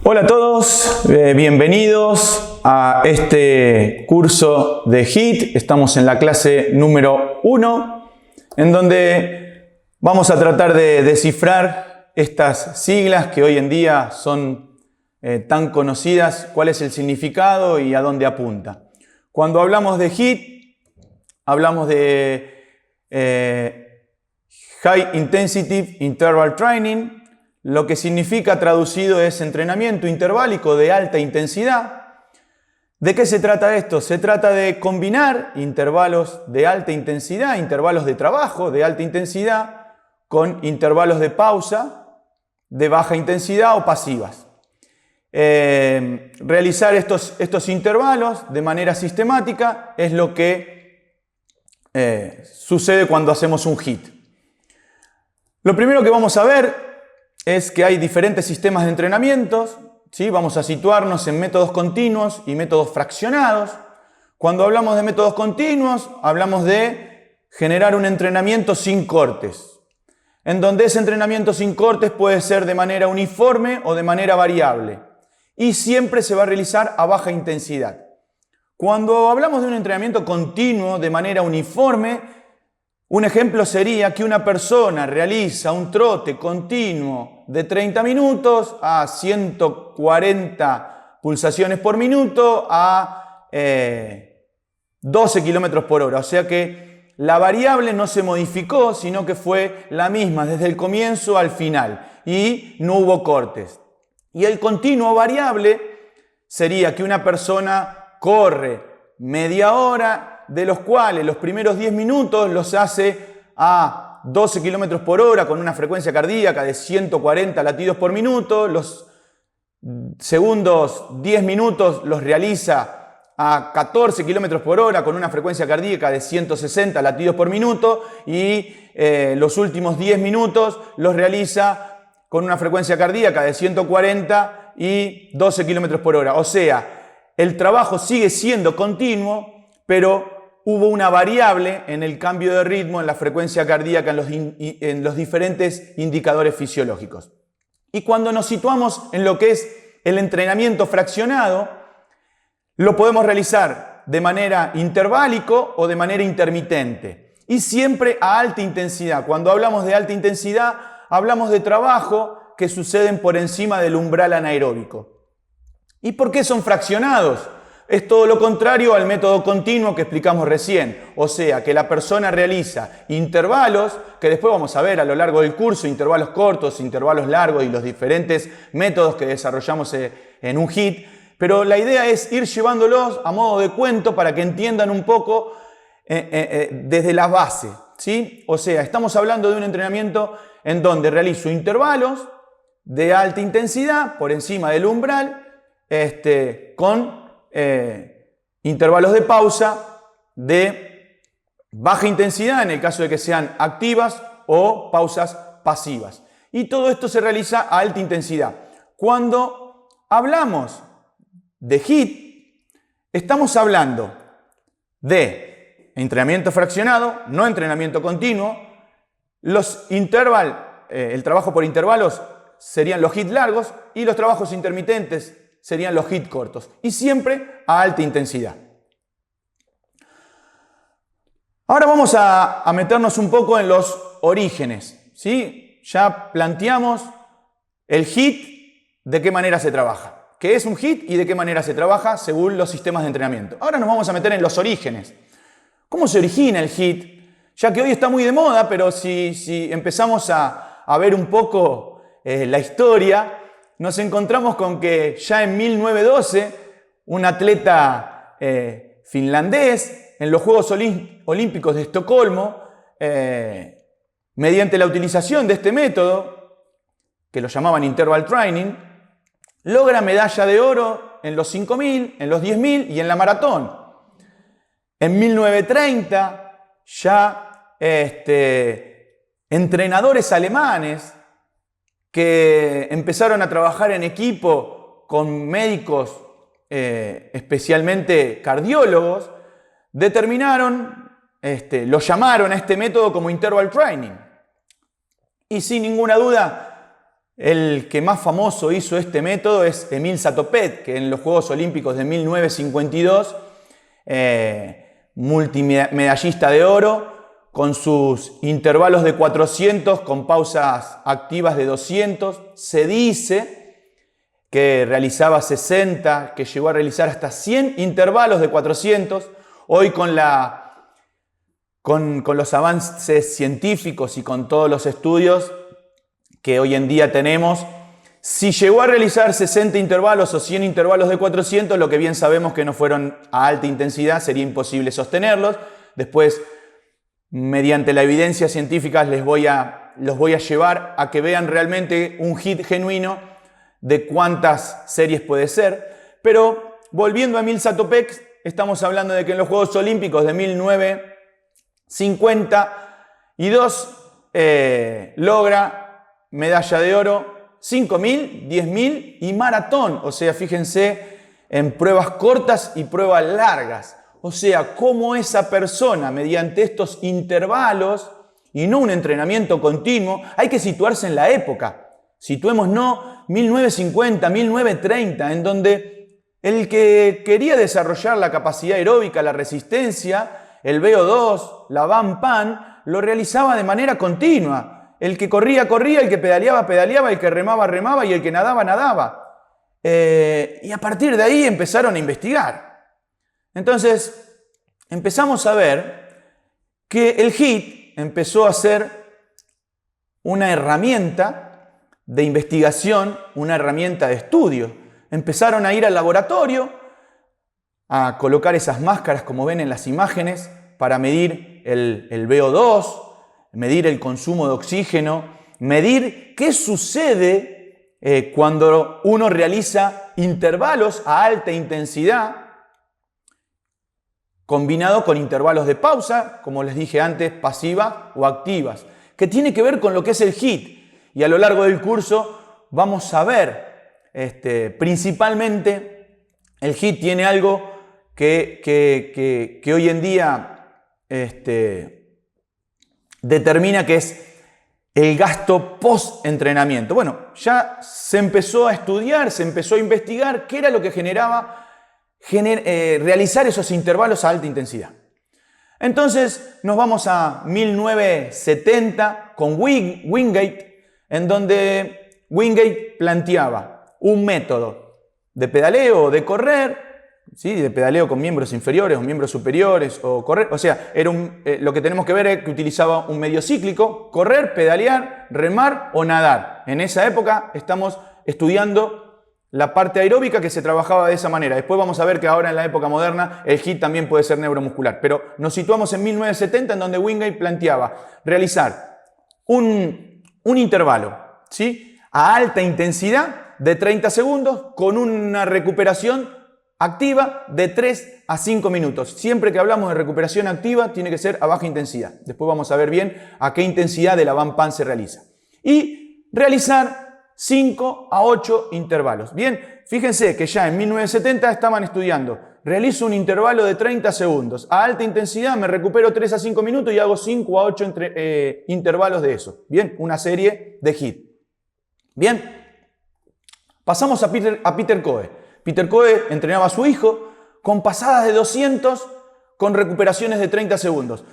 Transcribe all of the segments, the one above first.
Hola a todos, bienvenidos a este curso de HIIT. Estamos en la clase número 1, en donde vamos a tratar de descifrar estas siglas que hoy en día son tan conocidas, cuál es el significado y a dónde apunta. Cuando hablamos de HIIT, hablamos de High Intensity Interval Training. Lo que significa traducido es entrenamiento interválico de alta intensidad. ¿De qué se trata esto? Se trata de combinar intervalos de alta intensidad, intervalos de trabajo de alta intensidad, con intervalos de pausa de baja intensidad o pasivas. Realizar estos intervalos de manera sistemática es lo que sucede cuando hacemos un HIIT. Lo primero que vamos a ver es que hay diferentes sistemas de entrenamientos, ¿sí? Vamos a situarnos en métodos continuos y métodos fraccionados. Cuando hablamos de métodos continuos, hablamos de generar un entrenamiento sin cortes, en donde ese entrenamiento sin cortes puede ser de manera uniforme o de manera variable, y siempre se va a realizar a baja intensidad. Cuando hablamos de un entrenamiento continuo de manera uniforme, un ejemplo sería que una persona realiza un trote continuo de 30 minutos a 140 pulsaciones por minuto a 12 kilómetros por hora. O sea que la variable no se modificó, sino que fue la misma desde el comienzo al final y no hubo cortes. Y el continuo variable sería que una persona corre media hora, de los cuales los primeros 10 minutos los hace a 12 km por hora con una frecuencia cardíaca de 140 latidos por minuto, los segundos 10 minutos los realiza a 14 km por hora con una frecuencia cardíaca de 160 latidos por minuto y los últimos 10 minutos los realiza con una frecuencia cardíaca de 140 y 12 km por hora. O sea, el trabajo sigue siendo continuo, pero hubo una variable en el cambio de ritmo, en la frecuencia cardíaca, en los diferentes indicadores fisiológicos. Y cuando nos situamos en lo que es el entrenamiento fraccionado, lo podemos realizar de manera interválico o de manera intermitente. Y siempre a alta intensidad. Cuando hablamos de alta intensidad, hablamos de trabajo que suceden por encima del umbral anaeróbico. ¿Y por qué son fraccionados? Es todo lo contrario al método continuo que explicamos recién. O sea, que la persona realiza intervalos, que después vamos a ver a lo largo del curso, intervalos cortos, intervalos largos y los diferentes métodos que desarrollamos en un HIIT. Pero la idea es ir llevándolos a modo de cuento para que entiendan un poco desde la base, ¿sí? O sea, estamos hablando de un entrenamiento en donde realizo intervalos de alta intensidad por encima del umbral con intervalos de pausa de baja intensidad en el caso de que sean activas o pausas pasivas. Y todo esto se realiza a alta intensidad. Cuando hablamos de HIIT, estamos hablando de entrenamiento fraccionado, no entrenamiento continuo. El trabajo por intervalos serían los HIIT largos y los trabajos intermitentes serían los HIIT cortos y siempre a alta intensidad. Ahora vamos a meternos un poco en los orígenes, ¿sí? Ya planteamos el HIIT, de qué manera se trabaja, qué es un HIIT y de qué manera se trabaja según los sistemas de entrenamiento. Ahora nos vamos a meter en los orígenes. ¿Cómo se origina el HIIT? Ya que hoy está muy de moda, pero si empezamos a ver un poco la historia, nos encontramos con que ya en 1912 un atleta finlandés en los Juegos Olímpicos de Estocolmo, mediante la utilización de este método, que lo llamaban interval training, logra medalla de oro en los 5.000, en los 10.000 y en la maratón. En 1930 ya entrenadores alemanes que empezaron a trabajar en equipo con médicos, especialmente cardiólogos, lo llamaron a este método como interval training. Y sin ninguna duda, El que más famoso hizo este método es Emil Zatopek, que en los Juegos Olímpicos de 1952, multimedallista de oro, con sus intervalos de 400 con pausas activas de 200. Se dice que realizaba 60, que llegó a realizar hasta 100 intervalos de 400. Hoy con los avances científicos y con todos los estudios que hoy en día tenemos, si llegó a realizar 60 intervalos o 100 intervalos de 400, lo que bien sabemos que no fueron a alta intensidad, sería imposible sostenerlos. Después, mediante la evidencia científica, los voy a llevar a que vean realmente un HIIT genuino de cuántas series puede ser. Pero volviendo a Emil Zatopek, estamos hablando de que en los Juegos Olímpicos de 1952 logra medalla de oro 5.000, 10.000 y maratón. O sea, fíjense en pruebas cortas y pruebas largas. O sea, cómo esa persona, mediante estos intervalos y no un entrenamiento continuo, hay que situarse en la época. Situémonos 1950, 1930, en donde el que quería desarrollar la capacidad aeróbica, la resistencia, el VO2, la BAM-PAN, lo realizaba de manera continua. El que corría, corría, el que pedaleaba, pedaleaba, el que remaba, remaba y el que nadaba, nadaba. Y a partir de ahí empezaron a investigar. Entonces, empezamos a ver que el HIIT empezó a ser una herramienta de investigación, una herramienta de estudio. Empezaron a ir al laboratorio, a colocar esas máscaras, como ven en las imágenes, para medir el VO2, medir el consumo de oxígeno, medir qué sucede cuando uno realiza intervalos a alta intensidad, combinado con intervalos de pausa, como les dije antes, pasivas o activas, que tiene que ver con lo que es el HIIT. Y a lo largo del curso vamos a ver, principalmente, el HIIT tiene algo que hoy en día determina que es el gasto post-entrenamiento. Bueno, ya se empezó a estudiar, se empezó a investigar qué era lo que generaba realizar esos intervalos a alta intensidad. Entonces nos vamos a 1970 con Wingate, en donde Wingate planteaba un método de pedaleo o de correr, ¿sí? De pedaleo con miembros inferiores o miembros superiores o correr. O sea, lo que tenemos que ver es que utilizaba un medio cíclico: correr, pedalear, remar o nadar. En esa época estamos estudiando la parte aeróbica, que se trabajaba de esa manera. Después vamos a ver que ahora en la época moderna el HIIT también puede ser neuromuscular. Pero nos situamos en 1970, en donde Wingate planteaba realizar un intervalo, ¿sí?, a alta intensidad de 30 segundos con una recuperación activa de 3 a 5 minutos. Siempre que hablamos de recuperación activa tiene que ser a baja intensidad. Después vamos a ver bien a qué intensidad de la BAM-PAN se realiza. Y realizar 5 a 8 intervalos. Bien, fíjense que ya en 1970 estaban estudiando. Realizo un intervalo de 30 segundos. A alta intensidad me recupero 3 a 5 minutos y hago 5 a 8 intervalos de eso. Bien, una serie de HIIT. Bien, pasamos a Peter Coe. Peter Coe entrenaba a su hijo con pasadas de 200 con recuperaciones de 30 segundos.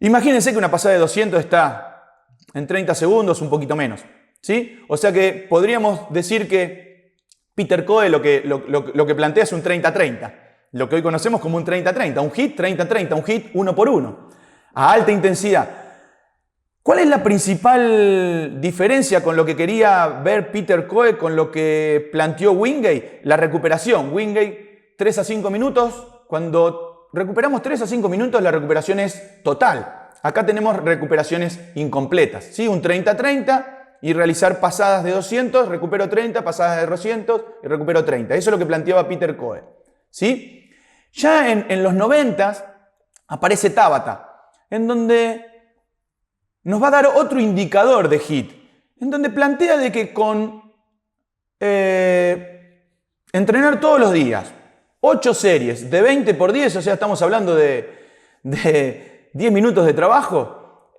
Imagínense que una pasada de 200 está en 30 segundos, un poquito menos, ¿sí? O sea que podríamos decir que Peter Coe lo que plantea es un 30-30. Lo que hoy conocemos como un 30-30. Un HIIT 30-30, un HIIT 1 por 1. A alta intensidad. ¿Cuál es la principal diferencia con lo que quería ver Peter Coe con lo que planteó Wingate? La recuperación. Wingate 3 a 5 minutos. Cuando recuperamos 3 a 5 minutos, la recuperación es total. Acá tenemos recuperaciones incompletas, ¿sí? Un 30-30 y realizar pasadas de 200, recupero 30, pasadas de 200 y recupero 30. Eso es lo que planteaba Peter Coe, ¿sí? Ya en los 90 aparece Tabata, en donde nos va a dar otro indicador de HIIT, en donde plantea de que con entrenar todos los días, 8 series de 20 por 10, o sea, estamos hablando de 10 minutos de trabajo,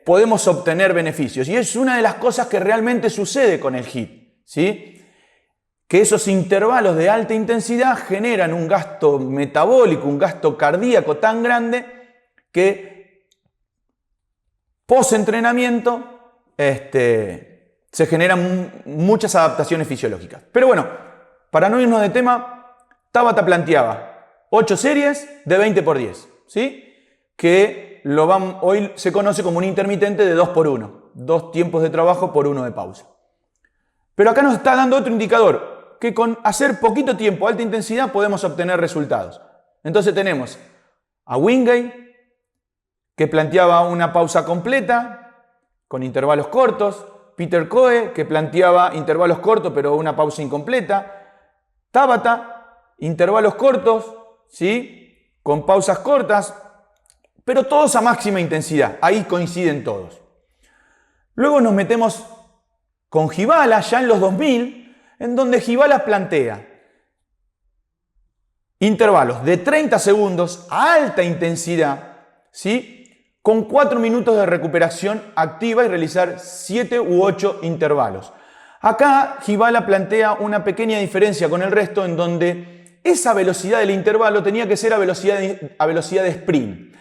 podemos obtener beneficios. Y es una de las cosas que realmente sucede con el HIIT, ¿sí? Que esos intervalos de alta intensidad generan un gasto metabólico, un gasto cardíaco tan grande que post-entrenamiento se generan muchas adaptaciones fisiológicas. Pero bueno, para no irnos de tema, Tabata planteaba 8 series de 20 por 10, ¿sí? Que hoy se conoce como un intermitente de 2 por 1, 2 tiempos de trabajo por 1 de pausa. Pero acá nos está dando otro indicador, que con hacer poquito tiempo, alta intensidad, podemos obtener resultados. Entonces tenemos a Wingate, que planteaba una pausa completa con intervalos cortos, Peter Coe, que planteaba intervalos cortos pero una pausa incompleta, Tabata, intervalos cortos, ¿sí? Con pausas cortas, pero todos a máxima intensidad. Ahí coinciden todos. Luego nos metemos con Gibala, ya en los 2000, en donde Gibala plantea intervalos de 30 segundos a alta intensidad, ¿sí? Con 4 minutos de recuperación activa y realizar 7 u 8 intervalos. Acá Gibala plantea una pequeña diferencia con el resto, en donde esa velocidad del intervalo tenía que ser a velocidad de sprint.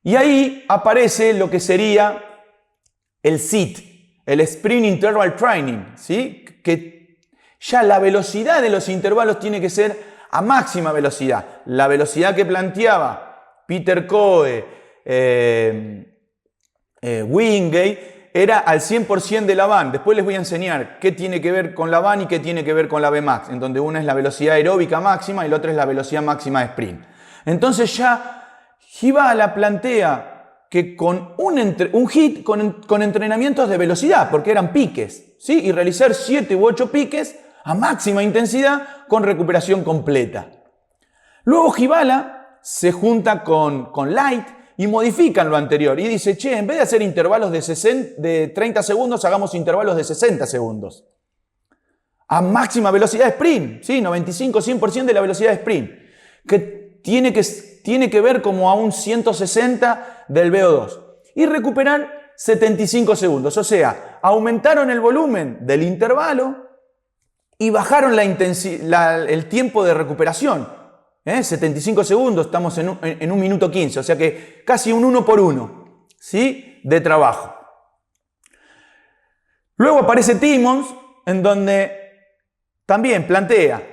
Y ahí aparece lo que sería el SIT, el Sprint Interval Training, ¿sí? Que ya la velocidad de los intervalos tiene que ser a máxima velocidad. La velocidad que planteaba Peter Coe, Wingate, era al 100% de la VAN. Después les voy a enseñar qué tiene que ver con la VAN y qué tiene que ver con la Vmax, en donde una es la velocidad aeróbica máxima y la otra es la velocidad máxima de sprint. Entonces ya Gibala plantea que con un HIIT con entrenamientos de velocidad, porque eran piques, ¿sí? Y realizar 7 u 8 piques a máxima intensidad con recuperación completa. Luego Gibala se junta con Light y modifican lo anterior y dice, che, en vez de hacer intervalos de 30 segundos, hagamos intervalos de 60 segundos. A máxima velocidad de sprint, ¿sí? 95-100% de la velocidad de sprint, que tiene que ver como a un 160 del VO2. Y recuperar 75 segundos, o sea, aumentaron el volumen del intervalo y bajaron el tiempo de recuperación. 75 segundos, estamos en 1 minuto 15, o sea que casi un 1 por 1, ¿sí? De trabajo. Luego aparece Timmons, en donde también plantea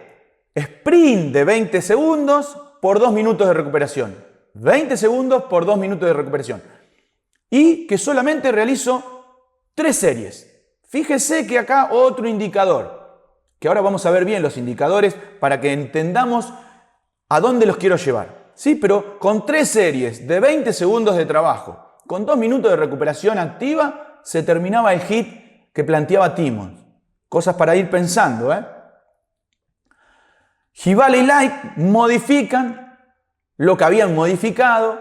sprint de 20 segundos por 2 minutos de recuperación. 20 segundos por 2 minutos de recuperación. Y que solamente realizo 3 series. Fíjese que acá otro indicador, que ahora vamos a ver bien los indicadores para que entendamos a dónde los quiero llevar. ¿Sí? Pero con 3 series de 20 segundos de trabajo, con 2 minutos de recuperación activa, se terminaba el HIIT que planteaba Timmons. Cosas para ir pensando, Gibala y Light modifican lo que habían modificado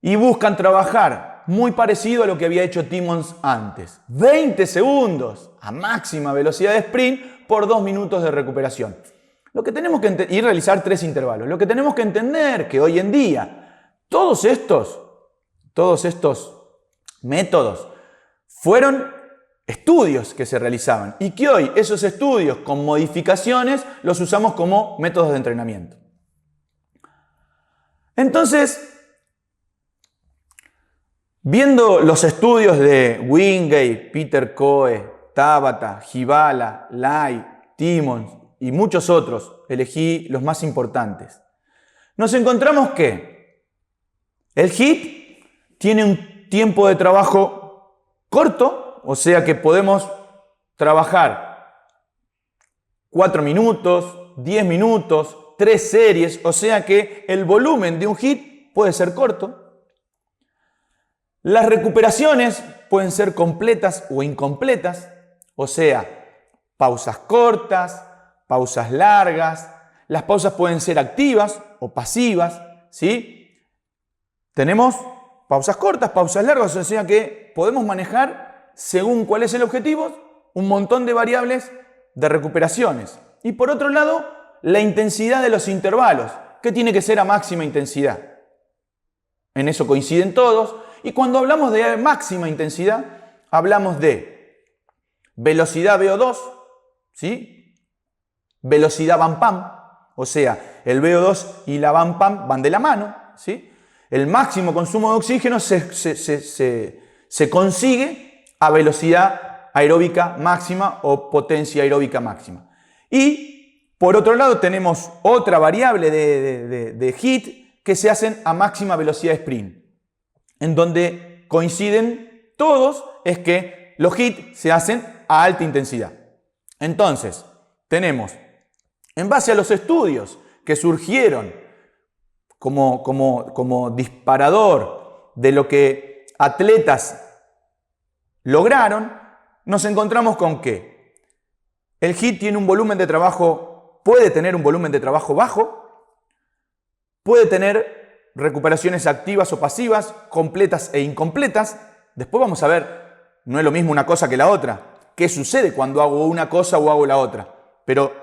y buscan trabajar muy parecido a lo que había hecho Timmons antes. 20 segundos a máxima velocidad de sprint por 2 minutos de recuperación. Lo que tenemos que y realizar 3 intervalos. Lo que tenemos que entender que hoy en día todos estos métodos fueron estudios que se realizaban y que hoy esos estudios con modificaciones los usamos como métodos de entrenamiento. Entonces, viendo los estudios de Wingate, Peter Coe, Tabata, Gibala, Light, Timmons y muchos otros, elegí los más importantes, nos encontramos que el HIIT tiene un tiempo de trabajo corto, o sea que podemos trabajar 4 minutos, 10 minutos, 3 series, o sea que el volumen de un HIIT puede ser corto. Las recuperaciones pueden ser completas o incompletas, o sea, pausas cortas, pausas largas. Las pausas pueden ser activas o pasivas, ¿sí? Tenemos pausas cortas, pausas largas, o sea que podemos manejar, según cuál es el objetivo, un montón de variables de recuperaciones. Y por otro lado, la intensidad de los intervalos, que tiene que ser a máxima intensidad. En eso coinciden todos. Y cuando hablamos de máxima intensidad, hablamos de velocidad VO2, ¿sí? Velocidad BAM-PAM, o sea, el VO2 y la BAM-PAM van de la mano, ¿sí? El máximo consumo de oxígeno se consigue a velocidad aeróbica máxima o potencia aeróbica máxima. Y por otro lado tenemos otra variable de HIIT que se hacen a máxima velocidad de sprint, en donde coinciden todos es que los HIIT se hacen a alta intensidad. Entonces, tenemos, en base a los estudios que surgieron como disparador de lo que atletas lograron, nos encontramos con que el HIIT tiene un volumen de trabajo, puede tener un volumen de trabajo bajo, puede tener recuperaciones activas o pasivas, completas e incompletas. Después vamos a ver, no es lo mismo una cosa que la otra. ¿Qué sucede cuando hago una cosa o hago la otra? Pero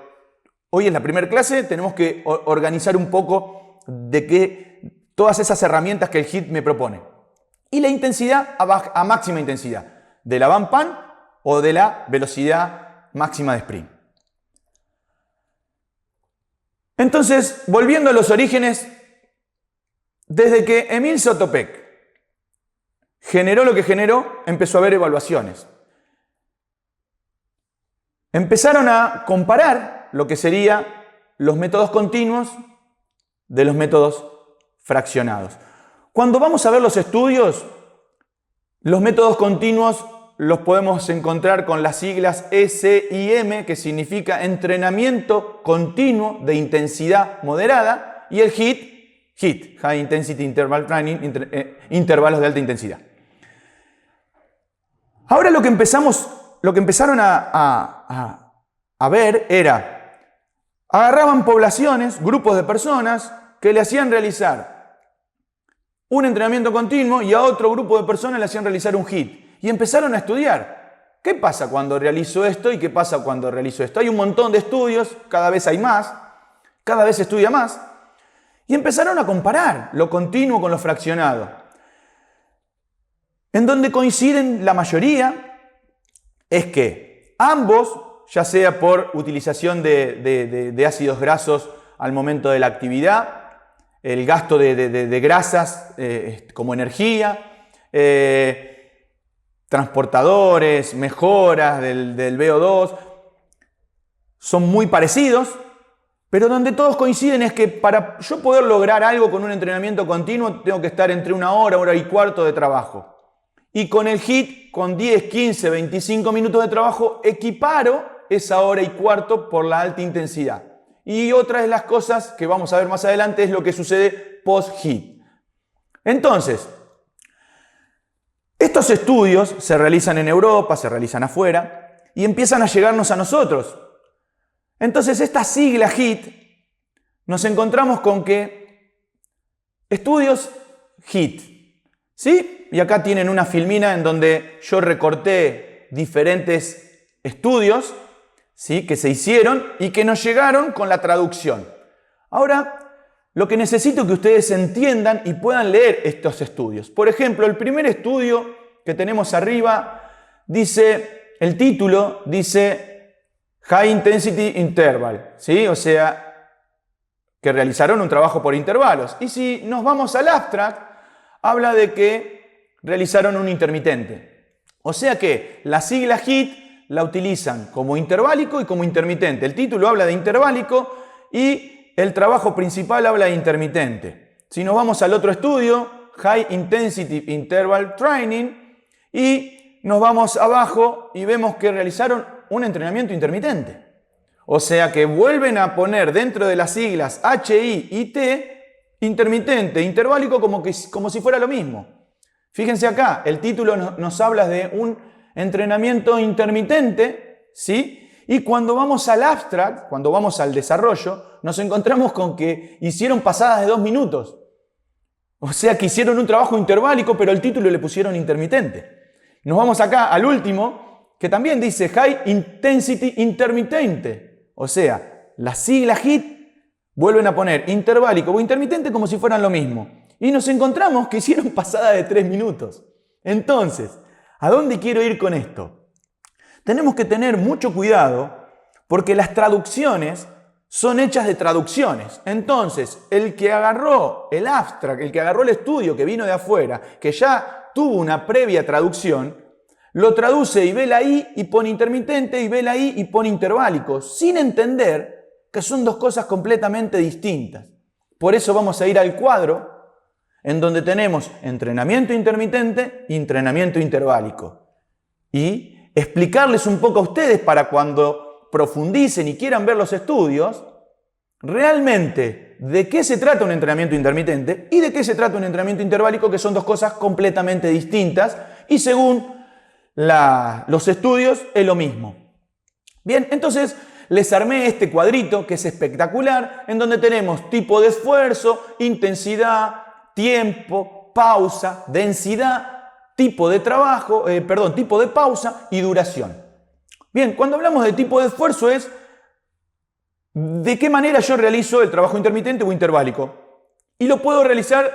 hoy en la primera clase tenemos que organizar un poco de que todas esas herramientas que el HIIT me propone. Y la intensidad a máxima intensidad, de la BAM-PAM o de la velocidad máxima de sprint. Entonces, volviendo a los orígenes, desde que Emil Zotopek generó lo que generó, empezó a haber evaluaciones. Empezaron a comparar lo que serían los métodos continuos de los métodos fraccionados. Cuando vamos a ver los estudios, los métodos continuos los podemos encontrar con las siglas SIM, que significa entrenamiento continuo de intensidad moderada, y el HIIT, High Intensity Interval Training, intervalos de alta intensidad. Ahora lo que empezaron a ver era, agarraban poblaciones, grupos de personas que le hacían realizar un entrenamiento continuo y a otro grupo de personas le hacían realizar un HIIT. Y empezaron a estudiar, ¿qué pasa cuando realizo esto y qué pasa cuando realizo esto? Hay un montón de estudios, cada vez hay más, cada vez se estudia más. Y empezaron a comparar lo continuo con lo fraccionado. En donde coinciden la mayoría es que ambos, ya sea por utilización de ácidos grasos al momento de la actividad, el gasto de grasas como energía, transportadores, mejoras del VO2, son muy parecidos, pero donde todos coinciden es que para yo poder lograr algo con un entrenamiento continuo tengo que estar entre una hora y cuarto de trabajo. Y con el HIIT, con 10, 15, 25 minutos de trabajo, equiparo esa hora y cuarto por la alta intensidad. Y otra de las cosas que vamos a ver más adelante es lo que sucede post-HIIT. Entonces, estos estudios se realizan en Europa, se realizan afuera y empiezan a llegarnos a nosotros. Entonces, esta sigla HIIT, nos encontramos con que estudios HIIT, ¿sí? Y acá tienen una filmina en donde yo recorté diferentes estudios, ¿sí?, que se hicieron y que nos llegaron con la traducción. Ahora, lo que necesito que ustedes entiendan y puedan leer estos estudios. Por ejemplo, el primer estudio que tenemos arriba dice, el título dice High Intensity Interval, ¿sí? O sea, que realizaron un trabajo por intervalos. Y si nos vamos al abstract, habla de que realizaron un intermitente. O sea que la sigla HIIT la utilizan como interválico y como intermitente. El título habla de interválico y el trabajo principal habla de intermitente. Si nos vamos al otro estudio, High Intensity Interval Training, y nos vamos abajo y vemos que realizaron un entrenamiento intermitente. O sea que vuelven a poner dentro de las siglas HI y T, intermitente, interválico, como si fuera lo mismo. Fíjense acá, el título nos habla de un entrenamiento intermitente, ¿sí? Y cuando vamos al abstract, cuando vamos al desarrollo, nos encontramos con que hicieron pasadas de 2 minutos. O sea que hicieron un trabajo interválico, pero el título le pusieron intermitente. Nos vamos acá al último, que también dice High Intensity Intermitente. O sea, la sigla HIIT vuelven a poner interválico o intermitente como si fueran lo mismo. y nos encontramos que hicieron pasada de 3 minutos. Entonces, ¿a dónde quiero ir con esto? Tenemos que tener mucho cuidado porque las traducciones son hechas de traducciones. Entonces, el que agarró el abstract, el que agarró el estudio que vino de afuera, que ya tuvo una previa traducción, lo traduce y ve la I y pone intermitente, y ve la I y pone interválico, sin entender que son dos cosas completamente distintas. Por eso vamos a ir al cuadro en donde tenemos entrenamiento intermitente y entrenamiento interválico. Y explicarles un poco a ustedes para cuando profundicen y quieran ver los estudios, realmente de qué se trata un entrenamiento intermitente y de qué se trata un entrenamiento interválico, que son dos cosas completamente distintas y según los estudios es lo mismo. Bien, entonces les armé este cuadrito que es espectacular, en donde tenemos tipo de esfuerzo, intensidad, tiempo, pausa, densidad, tipo de trabajo, tipo de pausa y duración. Bien, cuando hablamos de tipo de esfuerzo es de qué manera yo realizo el trabajo intermitente o interválico. Y lo puedo realizar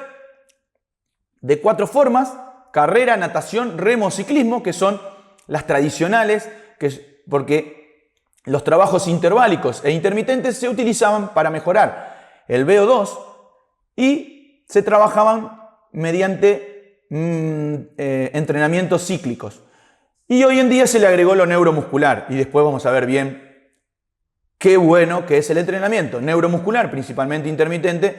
de 4 formas: carrera, natación, remo, ciclismo, que son las tradicionales, porque los trabajos interválicos e intermitentes se utilizaban para mejorar el VO2 y se trabajaban mediante entrenamientos cíclicos. Y hoy en día se le agregó lo neuromuscular y después vamos a ver bien qué bueno que es el entrenamiento neuromuscular, principalmente intermitente,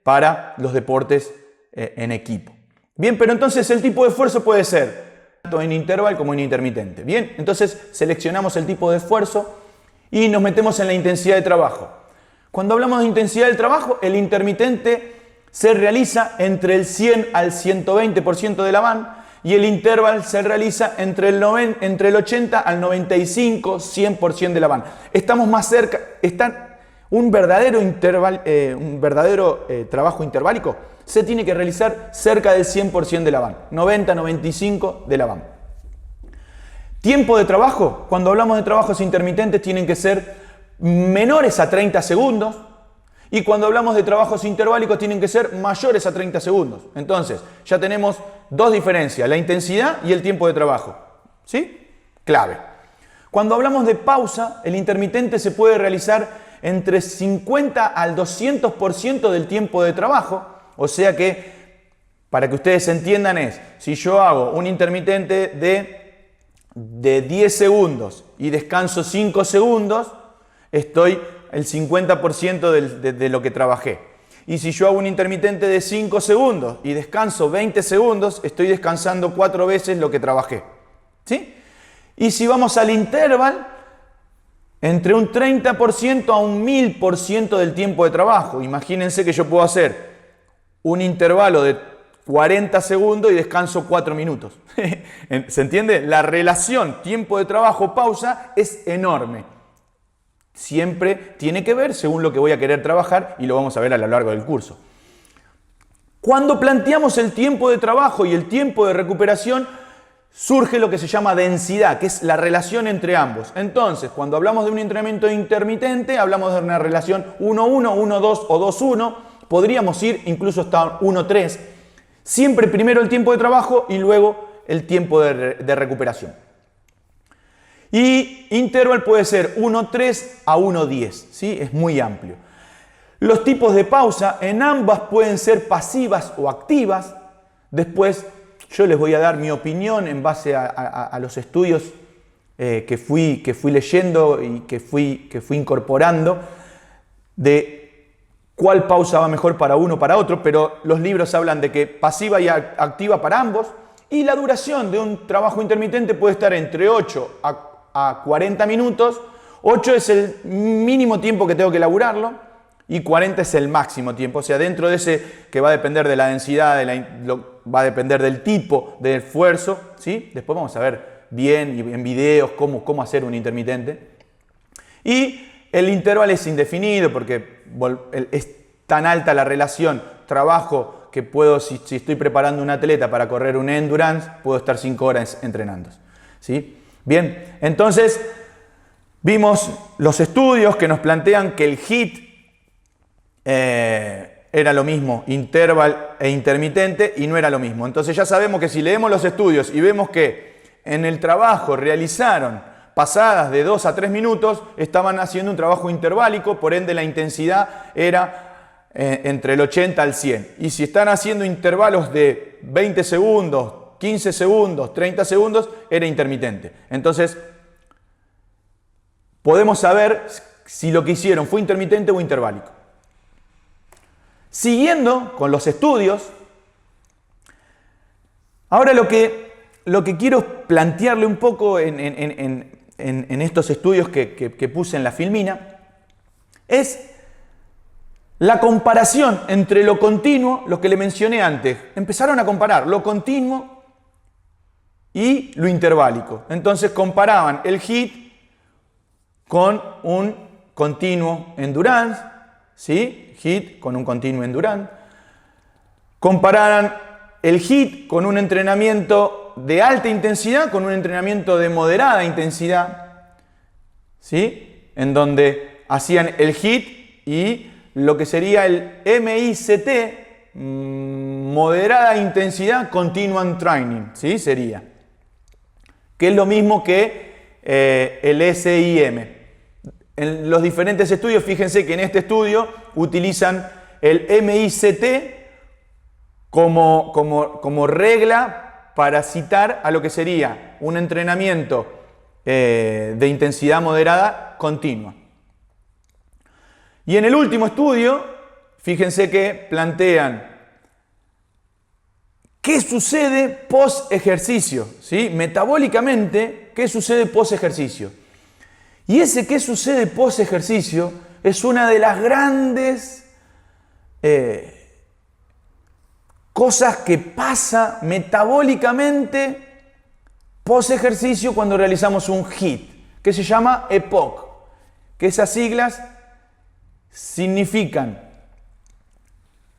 para los deportes en equipo. Bien, pero entonces el tipo de esfuerzo puede ser tanto en interval como en intermitente. Bien, entonces seleccionamos el tipo de esfuerzo y nos metemos en la intensidad de trabajo. Cuando hablamos de intensidad del trabajo, el intermitente se realiza entre el 100 al 120% de la VAN y el interval se realiza entre el 80 al 95, 100% de la VAN. Estamos más cerca, un verdadero trabajo interválico se tiene que realizar cerca del 100% de la VAN, 90-95 de la VAN. Tiempo de trabajo, cuando hablamos de trabajos intermitentes tienen que ser menores a 30 segundos y cuando hablamos de trabajos interválicos tienen que ser mayores a 30 segundos. Entonces, ya tenemos dos diferencias, la intensidad y el tiempo de trabajo. ¿Sí? Clave. Cuando hablamos de pausa, el intermitente se puede realizar entre 50 al 200% del tiempo de trabajo. O sea que, para que ustedes entiendan si yo hago un intermitente de 10 segundos y descanso 5 segundos, estoy el 50% de lo que trabajé. Y si yo hago un intermitente de 5 segundos y descanso 20 segundos, estoy descansando 4 veces lo que trabajé. ¿Sí? Y si vamos al interval, entre un 30% a un 1000% del tiempo de trabajo. Imagínense que yo puedo hacer un intervalo de 40 segundos y descanso 4 minutos. ¿Se entiende? La relación tiempo de trabajo-pausa es enorme. Siempre tiene que ver según lo que voy a querer trabajar y lo vamos a ver a lo largo del curso. Cuando planteamos el tiempo de trabajo y el tiempo de recuperación, surge lo que se llama densidad, que es la relación entre ambos. Entonces, cuando hablamos de un entrenamiento intermitente, hablamos de una relación 1-1, 1-2 o 2-1. Podríamos ir incluso hasta 1-3. Siempre primero el tiempo de trabajo y luego el tiempo de recuperación. Y interval puede ser 1-3 a 1-10, ¿sí? Es muy amplio. Los tipos de pausa en ambas pueden ser pasivas o activas. Después yo les voy a dar mi opinión en base a los estudios que fui leyendo y que fui incorporando de cuál pausa va mejor para uno o para otro, pero los libros hablan de que pasiva y activa para ambos. Y la duración de un trabajo intermitente puede estar entre 8 a 40 minutos. 8 es el mínimo tiempo que tengo que laburarlo y 40 es el máximo tiempo. O sea, dentro de ese que va a depender de la densidad, va a depender del tipo de esfuerzo, ¿sí? Después vamos a ver bien y en videos cómo hacer un intermitente. Y el intervalo es indefinido porque es tan alta la relación trabajo que puedo, si estoy preparando un atleta para correr un endurance, puedo estar 5 horas entrenando, ¿sí? Bien, entonces vimos los estudios que nos plantean que el HIIT era lo mismo interval e intermitente y no era lo mismo. Entonces ya sabemos que si leemos los estudios y vemos que en el trabajo realizaron pasadas de 2 a 3 minutos, estaban haciendo un trabajo interválico, por ende la intensidad era entre el 80 al 100. Y si están haciendo intervalos de 20 segundos, 15 segundos, 30 segundos, era intermitente. Entonces, podemos saber si lo que hicieron fue intermitente o interválico. Siguiendo con los estudios, ahora lo que quiero plantearle un poco en estos estudios que puse en la filmina es la comparación entre lo continuo, lo que le mencioné antes. Empezaron a comparar lo continuo y lo interválico. Entonces comparaban el HIIT con un continuo endurance, ¿sí? HIIT con un continuo endurance. Compararan el HIIT con un entrenamiento de alta intensidad con un entrenamiento de moderada intensidad, ¿sí? En donde hacían el HIIT y lo que sería el MICT, moderada intensidad continuous training, ¿sí? Sería, que es lo mismo que el SIM. En los diferentes estudios, fíjense que en este estudio utilizan el MICT como regla para citar a lo que sería un entrenamiento de intensidad moderada continua. Y en el último estudio, fíjense que plantean qué sucede post ejercicio, ¿sí? Metabólicamente, qué sucede post ejercicio. Y ese qué sucede post ejercicio es una de las grandes cosas que pasa metabólicamente post ejercicio cuando realizamos un HIIT, que se llama EPOC, que esas siglas significan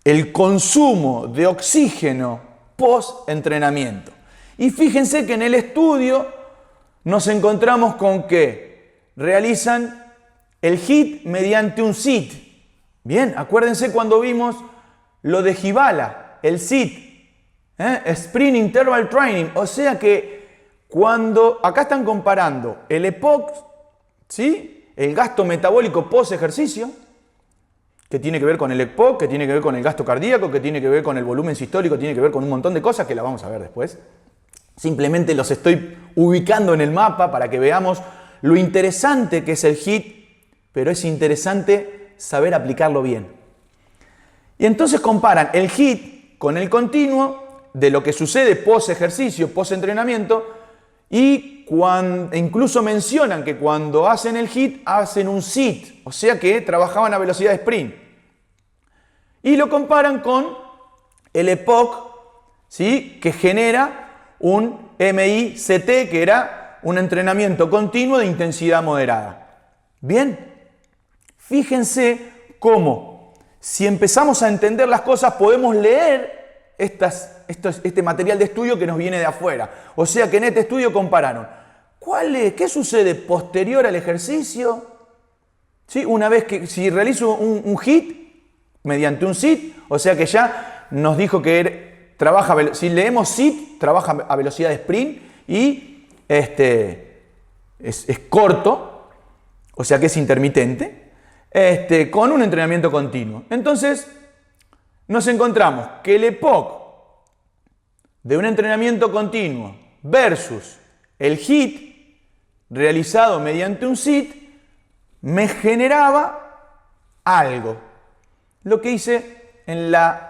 el consumo de oxígeno post entrenamiento. Y fíjense que en el estudio nos encontramos con que realizan el HIIT mediante un SIT. Bien, acuérdense cuando vimos lo de Hibala, el SIT, Sprint Interval Training. O sea que cuando acá están comparando el EPOC, ¿sí? El gasto metabólico post ejercicio, que tiene que ver con el EPOC, que tiene que ver con el gasto cardíaco, que tiene que ver con el volumen sistólico, tiene que ver con un montón de cosas que la vamos a ver después. Simplemente los estoy ubicando en el mapa para que veamos lo interesante que es el HIIT, pero es interesante saber aplicarlo bien. Y entonces comparan el HIIT con el continuo de lo que sucede post ejercicio, post entrenamiento, y incluso mencionan que cuando hacen el HIIT hacen un SIT, o sea que trabajaban a velocidad de sprint. Y lo comparan con el EPOC, ¿sí? Que genera un MICT, que era un entrenamiento continuo de intensidad moderada. Bien, fíjense cómo si empezamos a entender las cosas podemos leer este material de estudio que nos viene de afuera. O sea que en este estudio compararon ¿qué sucede posterior al ejercicio? ¿Sí? Una vez que si realizo un HIIT mediante un SIT, o sea que ya nos dijo que si leemos SIT, trabaja a velocidad de sprint y es corto, o sea que es intermitente, con un entrenamiento continuo. Entonces, nos encontramos que el EPOC de un entrenamiento continuo versus el HIIT realizado mediante un SIT me generaba algo. Lo que hice en la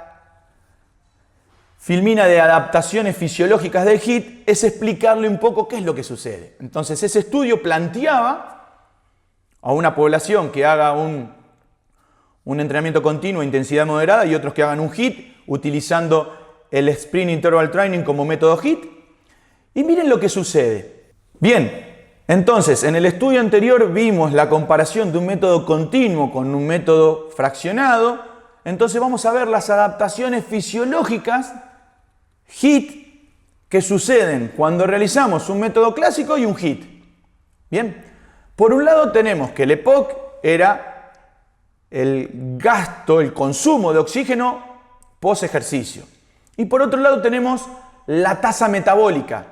filmina de adaptaciones fisiológicas del HIIT es explicarle un poco qué es lo que sucede. Entonces, ese estudio planteaba a una población que haga un entrenamiento continuo, intensidad moderada, y otros que hagan un HIIT utilizando el Sprint Interval Training como método HIIT. Y miren lo que sucede. Bien, entonces en el estudio anterior vimos la comparación de un método continuo con un método fraccionado. Entonces vamos a ver las adaptaciones fisiológicas HIIT que suceden cuando realizamos un método clásico y un HIIT. Bien, por un lado tenemos que el EPOC era el gasto, el consumo de oxígeno post ejercicio. Y por otro lado tenemos la tasa metabólica.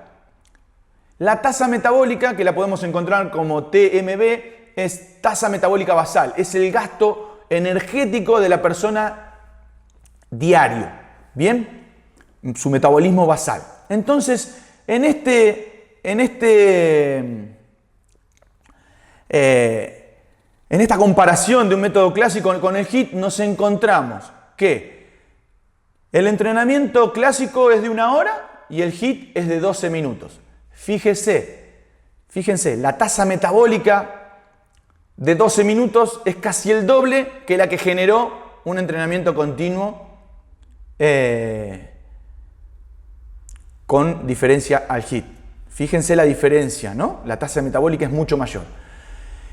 La tasa metabólica, que la podemos encontrar como TMB, es tasa metabólica basal. Es el gasto energético de la persona diario. ¿Bien? Su metabolismo basal. Entonces, en esta comparación de un método clásico con el HIIT nos encontramos que el entrenamiento clásico es de 1 hora y el HIIT es de 12 minutos. Fíjense, la tasa metabólica de 12 minutos es casi el doble que la que generó un entrenamiento continuo con diferencia al HIIT. Fíjense la diferencia, ¿no? La tasa metabólica es mucho mayor.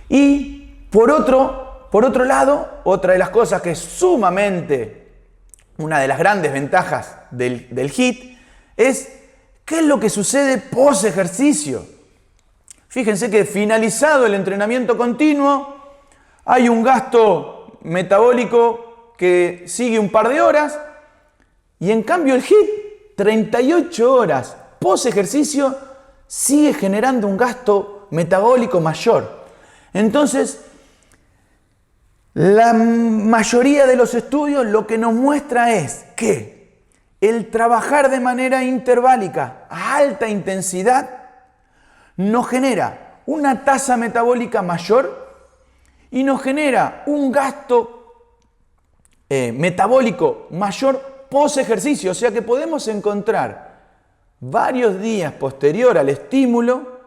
Y por otro lado, otra de las cosas que es sumamente una de las grandes ventajas del HIIT es qué es lo que sucede post ejercicio. Fíjense que finalizado el entrenamiento continuo hay un gasto metabólico que sigue un par de horas y en cambio el HIIT 38 horas post ejercicio sigue generando un gasto metabólico mayor. Entonces, la mayoría de los estudios lo que nos muestra es que el trabajar de manera interválica a alta intensidad nos genera una tasa metabólica mayor y nos genera un gasto metabólico mayor post ejercicio. O sea que podemos encontrar varios días posterior al estímulo,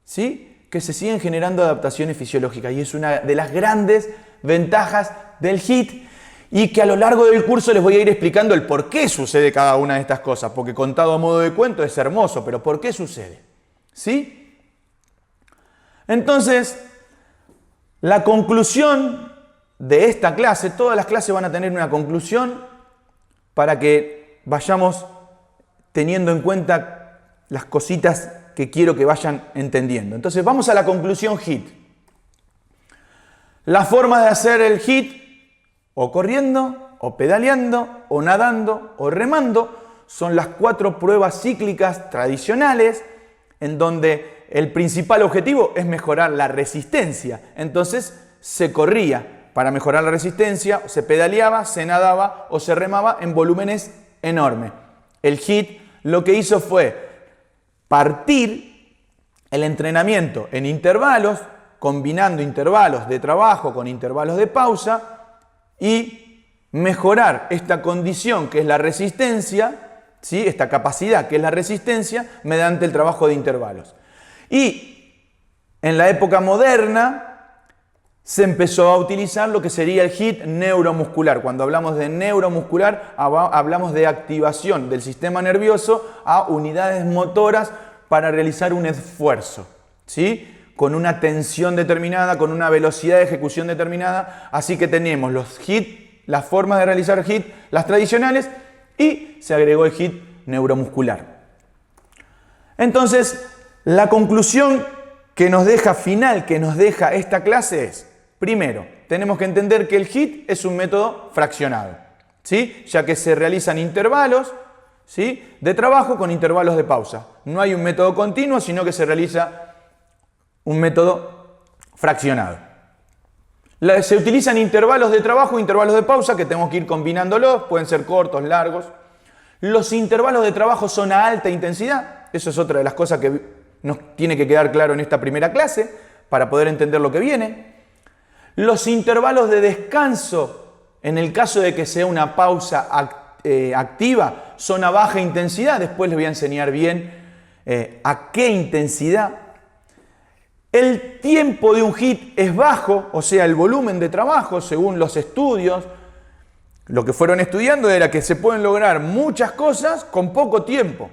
¿sí?, que se siguen generando adaptaciones fisiológicas, y es una de las grandes ventajas del HIIT, y que a lo largo del curso les voy a ir explicando el por qué sucede cada una de estas cosas, porque contado a modo de cuento es hermoso, pero ¿por qué sucede? ¿Sí? Entonces, la conclusión de esta clase, todas las clases van a tener una conclusión para que vayamos teniendo en cuenta las cositas que quiero que vayan entendiendo. Entonces vamos a la conclusión HIIT. La forma de hacer el HIIT, o corriendo, o pedaleando, o nadando, o remando, son las 4 pruebas cíclicas tradicionales en donde el principal objetivo es mejorar la resistencia. Entonces se corría para mejorar la resistencia, se pedaleaba, se nadaba o se remaba en volúmenes enormes. El HIIT lo que hizo fue partir el entrenamiento en intervalos, combinando intervalos de trabajo con intervalos de pausa y mejorar esta condición que es la resistencia, ¿sí?, esta capacidad que es la resistencia mediante el trabajo de intervalos. Y en la época moderna se empezó a utilizar lo que sería el HIIT neuromuscular. Cuando hablamos de neuromuscular, hablamos de activación del sistema nervioso a unidades motoras para realizar un esfuerzo, ¿sí?, con una tensión determinada, con una velocidad de ejecución determinada. Así que tenemos los HIIT, las formas de realizar HIIT, las tradicionales, y se agregó el HIIT neuromuscular. Entonces, la conclusión que nos deja final, que nos deja esta clase es: primero, tenemos que entender que el HIIT es un método fraccionado, ¿sí?, ya que se realizan intervalos, ¿sí?, de trabajo con intervalos de pausa. No hay un método continuo, sino que se realiza un método fraccionado. Se utilizan intervalos de trabajo e intervalos de pausa que tenemos que ir combinándolos, pueden ser cortos, largos. Los intervalos de trabajo son a alta intensidad, eso es otra de las cosas que nos tiene que quedar claro en esta primera clase para poder entender lo que viene. Los intervalos de descanso, en el caso de que sea una pausa activa, son a baja intensidad. Después les voy a enseñar bien a qué intensidad. El tiempo de un HIIT es bajo, o sea, el volumen de trabajo, según los estudios, lo que fueron estudiando era que se pueden lograr muchas cosas con poco tiempo,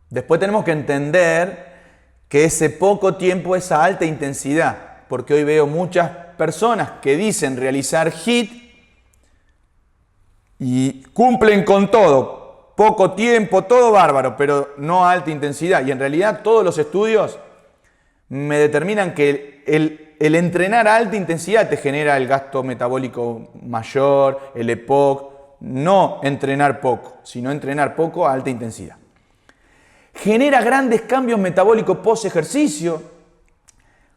Después tenemos que entender que ese poco tiempo es a alta intensidad, porque hoy veo muchas personas que dicen realizar HIIT y cumplen con todo, poco tiempo, todo bárbaro, pero no a alta intensidad. Y en realidad todos los estudios me determinan que el entrenar a alta intensidad te genera el gasto metabólico mayor, el EPOC, no entrenar poco, sino entrenar poco a alta intensidad. Genera grandes cambios metabólicos post ejercicio.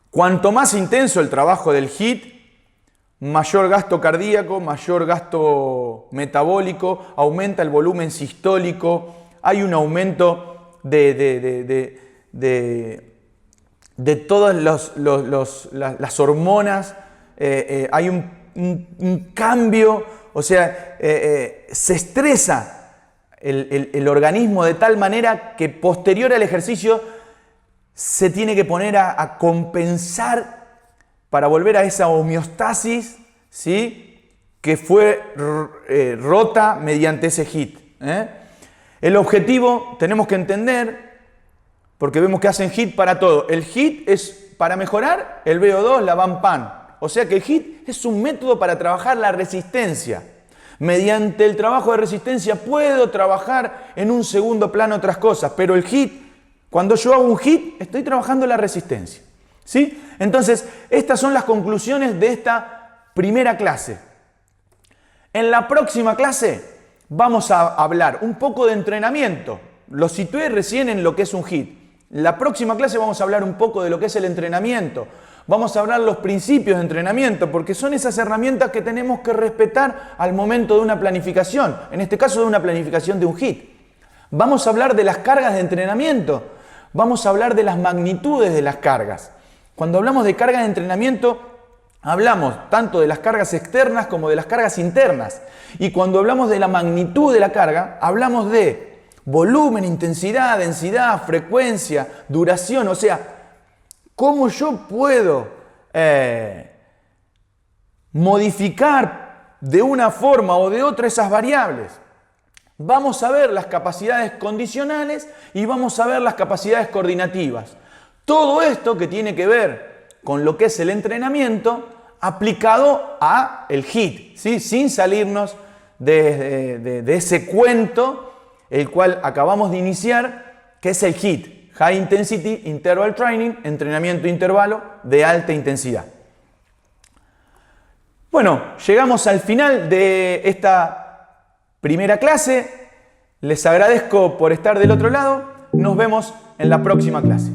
Cuanto más intenso el trabajo del HIIT, mayor gasto cardíaco, mayor gasto metabólico, aumenta el volumen sistólico, hay un aumento de todas las hormonas, hay un cambio, o sea, se estresa el organismo de tal manera que posterior al ejercicio se tiene que poner a compensar para volver a esa homeostasis, ¿sí?, que fue rota mediante ese HIIT. El objetivo tenemos que entender, porque vemos que hacen HIIT para todo. El HIIT es para mejorar el VO2, la VAM-PAN. O sea que el HIIT es un método para trabajar la resistencia. Mediante el trabajo de resistencia puedo trabajar en un segundo plano otras cosas, pero el HIIT, cuando yo hago un HIIT, estoy trabajando la resistencia. ¿Sí? Entonces, estas son las conclusiones de esta primera clase. En la próxima clase vamos a hablar un poco de entrenamiento. Lo situé recién en lo que es un HIIT. En la próxima clase vamos a hablar un poco de lo que es el entrenamiento. Vamos a hablar los principios de entrenamiento, porque son esas herramientas que tenemos que respetar al momento de una planificación. En este caso, de una planificación de un HIIT. Vamos a hablar de las cargas de entrenamiento. Vamos a hablar de las magnitudes de las cargas. Cuando hablamos de cargas de entrenamiento, hablamos tanto de las cargas externas como de las cargas internas. Y cuando hablamos de la magnitud de la carga, hablamos de volumen, intensidad, densidad, frecuencia, duración. O sea, cómo yo puedo modificar de una forma o de otra esas variables. Vamos a ver las capacidades condicionales y vamos a ver las capacidades coordinativas. Todo esto que tiene que ver con lo que es el entrenamiento aplicado a el HIIT, ¿sí? Sin salirnos de ese cuento, el cual acabamos de iniciar, que es el HIIT, High Intensity Interval Training, entrenamiento intervalo de alta intensidad. Bueno, llegamos al final de esta primera clase. Les agradezco por estar del otro lado. Nos vemos en la próxima clase.